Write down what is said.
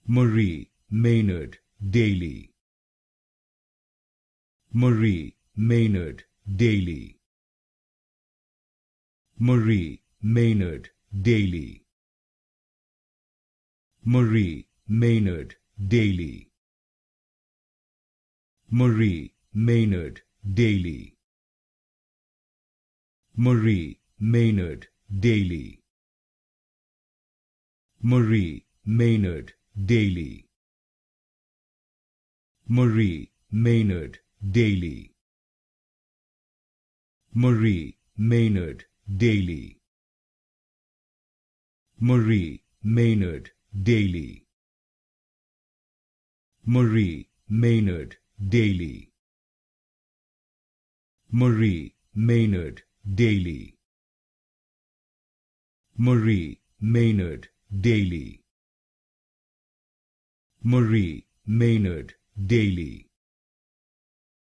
Marie Maynard Daly. Marie Maynard Daly. Marie Maynard Daly. Marie Maynard Daly. Marie Maynard Daly. Marie Maynard Daly. Marie Maynard Daly. Marie Maynard Daly. Marie Maynard Daly. Marie Maynard Daly. Marie Maynard Daly. Marie Maynard Daly. Marie Maynard Daly. Marie Maynard Daly.